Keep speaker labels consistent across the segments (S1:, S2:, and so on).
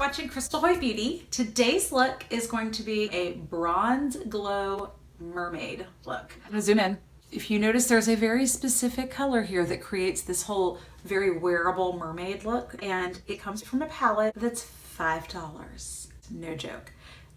S1: watching Crystal White Beauty. Today's look is going to be a bronze glow mermaid look. I'm gonna zoom in. If you notice, there's a very specific color here that creates this whole very wearable mermaid look, and it comes from a palette that's $5. No joke.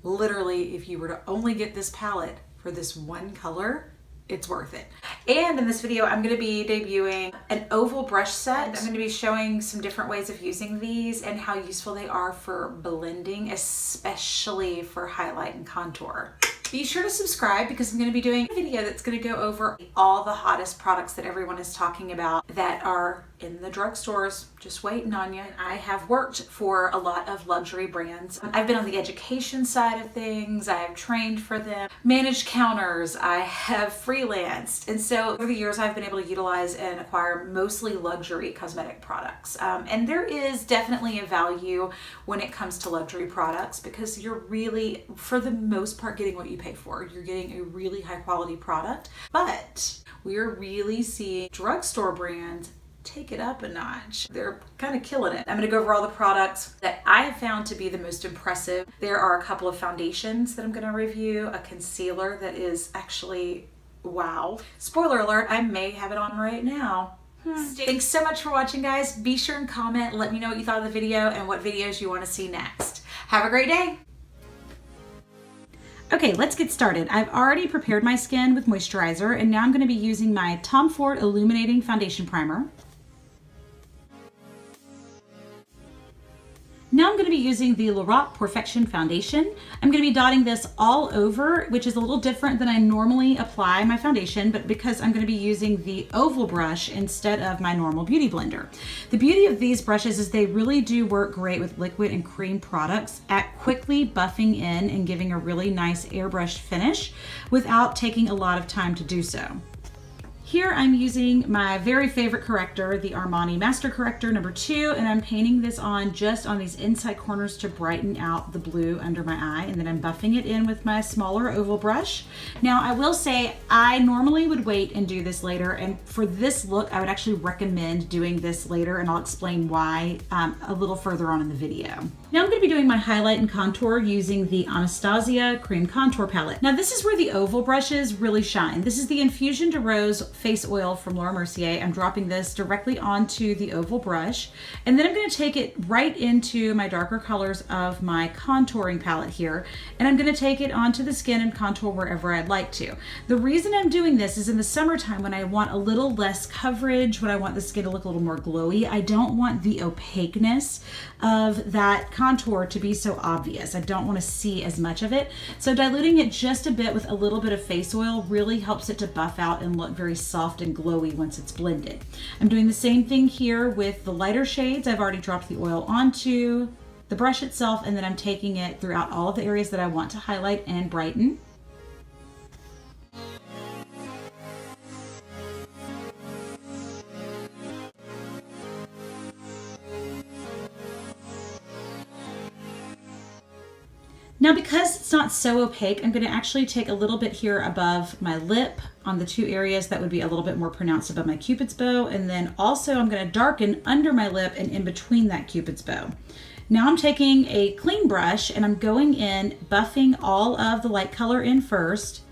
S1: Literally, if you were to only get this palette for this one color, it's worth it. And in this video, I'm going to be debuting an oval brush set. I'm going to be showing some different ways of using these and how useful they are for blending, especially for highlight and contour. Be sure to subscribe because I'm going to be doing a video that's going to go over all the hottest products that everyone is talking about that are in the drugstores, just waiting on you. I have worked for a lot of luxury brands. I've been on the education side of things. I have trained for them, managed counters. I have freelanced. And so over the years, I've been able to utilize and acquire mostly luxury cosmetic products. And there is definitely a value when it comes to luxury products because you're really, for the most part, getting what you pay for. You're getting a really high quality product, but we're really seeing drugstore brands take it up a notch. They're kind of killing it. I'm going to go over all the products that I have found to be the most impressive. There are a couple of foundations that I'm going to review, a concealer that is actually wow. Spoiler alert, I may have it on right now. Thanks so much for watching, guys. Be sure and comment. Let me know what you thought of the video and what videos you want to see next. Have a great day. Okay, let's get started. I've already prepared my skin with moisturizer, and now I'm going to be using my Tom Ford Illuminating Foundation Primer. Now I'm going to be using the Lorac POREfection foundation. I'm going to be dotting this all over, which is a little different than I normally apply my foundation, but because I'm going to be using the oval brush instead of my normal beauty blender. The beauty of these brushes is they really do work great with liquid and cream products at quickly buffing in and giving a really nice airbrushed finish without taking a lot of time to do so. Here I'm using my very favorite corrector, the Armani Master Corrector number 2, and I'm painting this on just on these inside corners to brighten out the blue under my eye, and then I'm buffing it in with my smaller oval brush. Now I will say I normally would wait and do this later, and for this look I would actually recommend doing this later, and I'll explain why a little further on in the video. Now I'm going to be doing my highlight and contour using the Anastasia Cream Contour Palette. Now this is where the oval brushes really shine. This is the Infusion de Rose Face Oil from Mercier. I'm dropping this directly onto the oval brush, and then I'm going to take it right into my darker colors of my contouring palette here, and I'm going to take it onto the skin and contour wherever I'd like to. The reason I'm doing this is in the summertime when I want a little less coverage, when I want the skin to look a little more glowy, I don't want the opaqueness of that contour to be so obvious. I don't want to see as much of it. So diluting it just a bit with a little bit of face oil really helps it to buff out and look very soft and glowy once it's blended. I'm doing the same thing here with the lighter shades. I've already dropped the oil onto the brush itself, and then I'm taking it throughout all of the areas that I want to highlight and brighten. Now because it's not so opaque, I'm going to actually take a little bit here above my lip on the two areas that would be a little bit more pronounced above my Cupid's bow, and then also I'm going to darken under my lip and in between that Cupid's bow. Now I'm taking a clean brush and I'm going in, buffing all of the light color in first,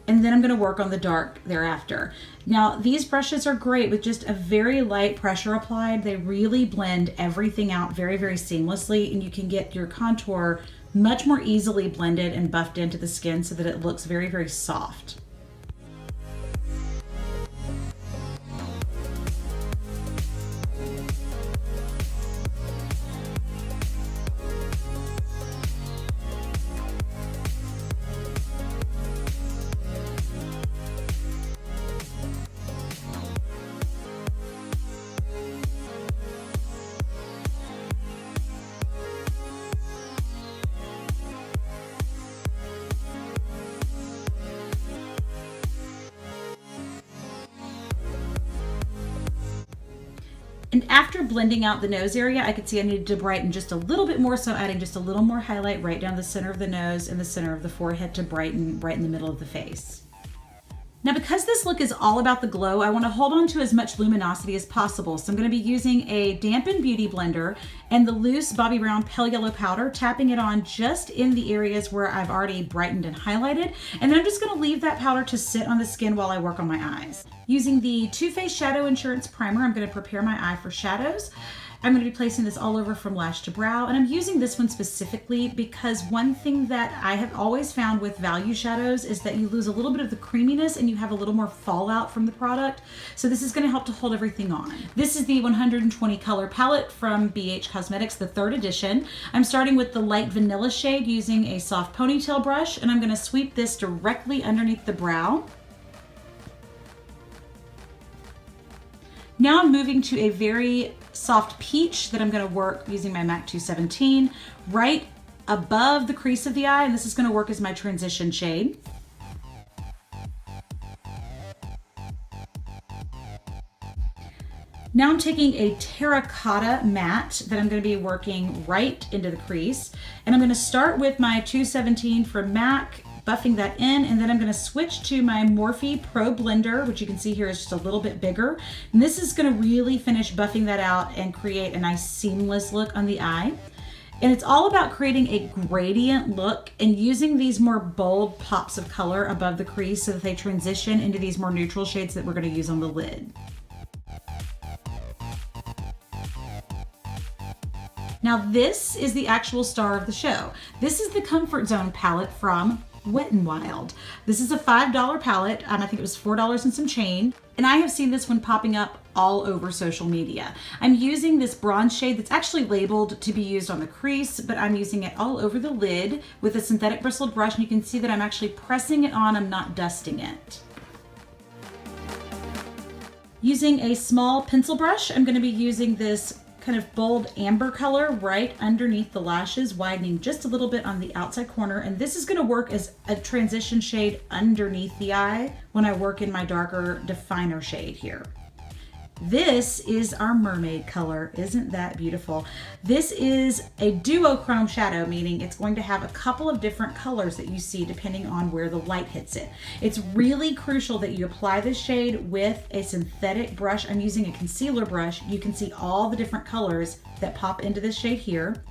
S1: and then I'm going to work on the dark thereafter. Now these brushes are great with just a very light pressure applied. They really blend everything out very, very seamlessly, and you can get your contour much more easily blended and buffed into the skin so that it looks very, very soft. And after blending out the nose area, I could see I needed to brighten just a little bit more, so adding just a little more highlight right down the center of the nose and the center of the forehead to brighten right in the middle of the face. Now, because this look is all about the glow, I want to hold on to as much luminosity as possible. So I'm going to be using a dampened beauty blender and the loose Bobbi Brown Pale Yellow powder, tapping it on just in the areas where I've already brightened and highlighted. And then I'm just going to leave that powder to sit on the skin while I work on my eyes. Using the Too Faced Shadow Insurance Primer, I'm going to prepare my eye for shadows. I'm going to be placing this all over from lash to brow, and I'm using this one specifically because one thing that I have always found with value shadows is that you lose a little bit of the creaminess and you have a little more fallout from the product. So this is going to help to hold everything on. This is the 120 color palette from BH Cosmetics, the 3rd edition. I'm starting with the light vanilla shade using a soft ponytail brush, and I'm going to sweep this directly underneath the brow. Now I'm moving to a very soft peach that I'm going to work using my MAC 217 right above the crease of the eye, and this is going to work as my transition shade. Now I'm taking a terracotta matte that I'm going to be working right into the crease, and I'm going to start with my 217 from MAC, buffing that in, and then I'm going to switch to my Morphe Pro Blender, which you can see here is just a little bit bigger. And this is going to really finish buffing that out and create a nice seamless look on the eye. And it's all about creating a gradient look and using these more bold pops of color above the crease so that they transition into these more neutral shades that we're going to use on the lid. Now this is the actual star of the show. This is the Comfort Zone palette from Wet n Wild. This is a $5 palette. I think it was $4 and some change. And I have seen this one popping up all over social media. I'm using this bronze shade that's actually labeled to be used on the crease, but I'm using it all over the lid with a synthetic bristled brush, and you can see that I'm actually pressing it on, I'm not dusting it. Using a small pencil brush, I'm going to be using this kind of bold amber color right underneath the lashes, widening just a little bit on the outside corner. And this is going to work as a transition shade underneath the eye when I work in my darker definer shade here. This is our mermaid color. Isn't that beautiful? This is a duochrome shadow, meaning it's going to have a couple of different colors that you see depending on where the light hits it. It's really crucial that you apply this shade with a synthetic brush. I'm using a concealer brush. You can see all the different colors that pop into this shade here.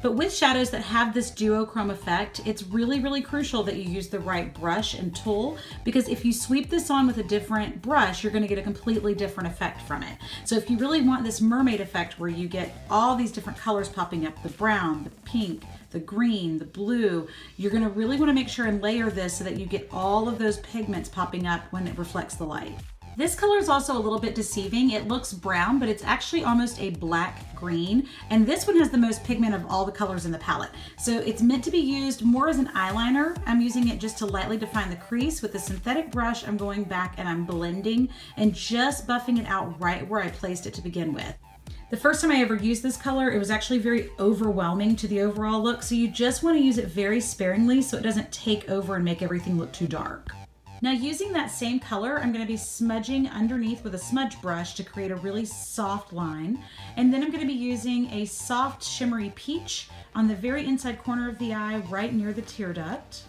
S1: But with shadows that have this duochrome effect, it's really, really crucial that you use the right brush and tool, because if you sweep this on with a different brush, you're going to get a completely different effect from it. So if you really want this mermaid effect where you get all these different colors popping up, the brown, the pink, the green, the blue, you're going to really want to make sure and layer this so that you get all of those pigments popping up when it reflects the light. This color is also a little bit deceiving. It looks brown, but it's actually almost a black green. And this one has the most pigment of all the colors in the palette. So it's meant to be used more as an eyeliner. I'm using it just to lightly define the crease. With the synthetic brush, I'm going back and I'm blending and just buffing it out right where I placed it to begin with. The first time I ever used this color, it was actually very overwhelming to the overall look. So you just want to use it very sparingly so it doesn't take over and make everything look too dark. Now using that same color, I'm going to be smudging underneath with a smudge brush to create a really soft line. And then I'm going to be using a soft shimmery peach on the very inside corner of the eye, right near the tear duct.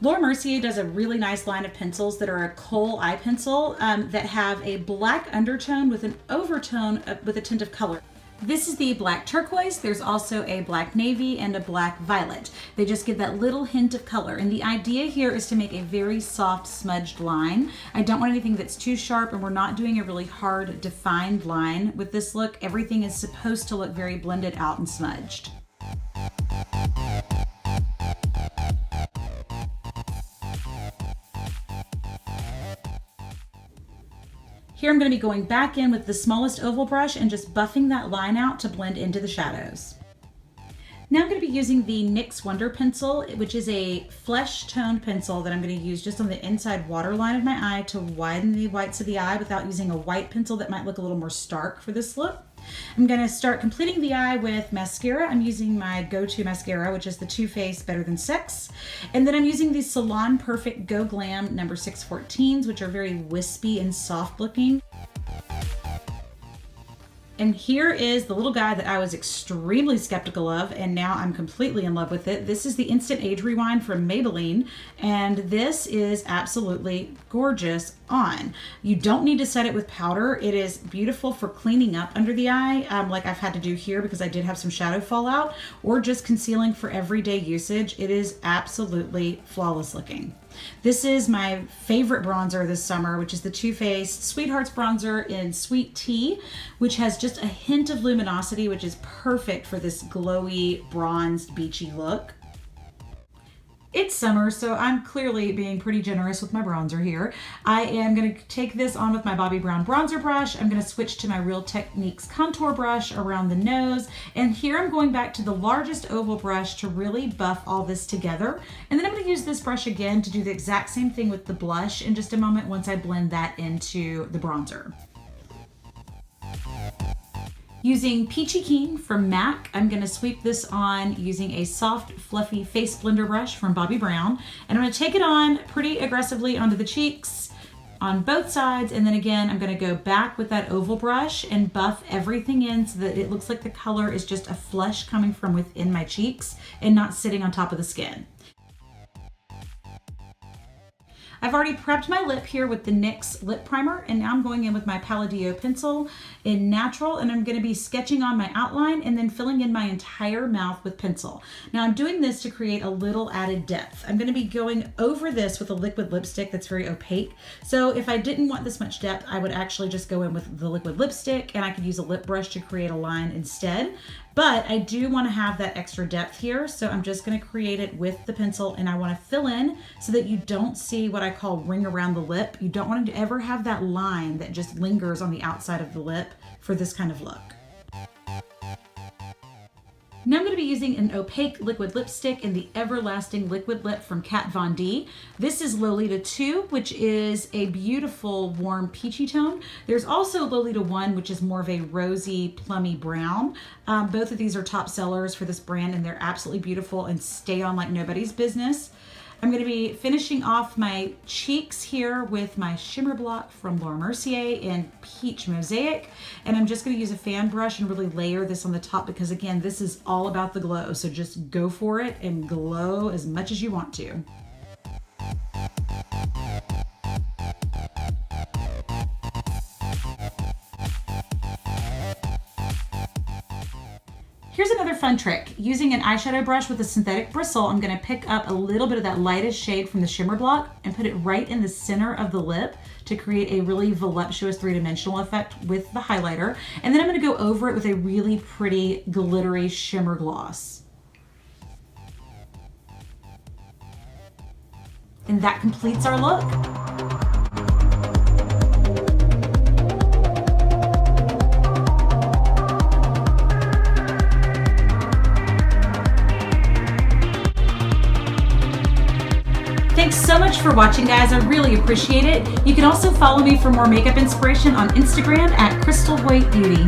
S1: Laura Mercier does a really nice line of pencils that are a Kohl eye pencil that have a black undertone with an overtone with a tint of color. This is the black turquoise. There's also a black navy and a black violet. They just give that little hint of color. And the idea here is to make a very soft smudged line. I don't want anything that's too sharp, and we're not doing a really hard defined line with this look. Everything is supposed to look very blended out and smudged. Here I'm going to be going back in with the smallest oval brush and just buffing that line out to blend into the shadows. Now I'm going to be using the NYX Wonder Pencil, which is a flesh toned pencil that I'm going to use just on the inside waterline of my eye to widen the whites of the eye without using a white pencil that might look a little more stark for this look. I'm going to start completing the eye with mascara. I'm using my go-to mascara, which is the Too Faced Better Than Sex. And then I'm using these Salon Perfect Go Glam number 614s, which are very wispy and soft looking. And here is the little guy that I was extremely skeptical of, and now I'm completely in love with it. This is the Instant Age Rewind from Maybelline, and this is absolutely gorgeous on. You don't need to set it with powder. It is beautiful for cleaning up under the eye, like I've had to do here because I did have some shadow fallout, or just concealing for everyday usage. It is absolutely flawless looking. This is my favorite bronzer this summer, which is the Too Faced Sweethearts bronzer in Sweet Tea, which has just a hint of luminosity, which is perfect for this glowy, bronzed, beachy look. It's summer, so I'm clearly being pretty generous with my bronzer here. I am going to take this on with my Bobbi Brown bronzer brush. I'm going to switch to my Real Techniques contour brush around the nose. And here I'm going back to the largest oval brush to really buff all this together. And then I'm going to use this brush again to do the exact same thing with the blush in just a moment once I blend that into the bronzer. Using PeachyKeen from MAC, I'm going to sweep this on using a soft, fluffy face blender brush from Bobbi Brown. And I'm going to take it on pretty aggressively onto the cheeks on both sides. And then again, I'm going to go back with that oval brush and buff everything in so that it looks like the color is just a flush coming from within my cheeks and not sitting on top of the skin. I've already prepped my lip here with the NYX lip primer, and now I'm going in with my Palladio pencil in natural, and I'm going to be sketching on my outline and then filling in my entire mouth with pencil. Now I'm doing this to create a little added depth. I'm going to be going over this with a liquid lipstick that's very opaque. So if I didn't want this much depth, I would actually just go in with the liquid lipstick, and I could use a lip brush to create a line instead. But I do want to have that extra depth here, so I'm just going to create it with the pencil, and I want to fill in so that you don't see what I call ring around the lip. You don't want to ever have that line that just lingers on the outside of the lip for this kind of look. Now I'm going to be using an opaque liquid lipstick in the Everlasting Liquid Lip from Kat Von D. This is Lolita 2, which is a beautiful warm peachy tone. There's also Lolita 1, which is more of a rosy, plummy brown. Both of these are top sellers for this brand, and they're absolutely beautiful and stay on like nobody's business. I'm going to be finishing off my cheeks here with my shimmer block from Laura Mercier in Peach Mosaic. And I'm just going to use a fan brush and really layer this on the top because, again, this is all about the glow. So just go for it and glow as much as you want to. Here's another fun trick. Using an eyeshadow brush with a synthetic bristle, I'm going to pick up a little bit of that lightest shade from the shimmer block and put it right in the center of the lip to create a really voluptuous three-dimensional effect with the highlighter. And then I'm going to go over it with a really pretty glittery shimmer gloss. And that completes our look. Thanks so much for watching, guys. I really appreciate it. You can also follow me for more makeup inspiration on Instagram at Crystal White Beauty.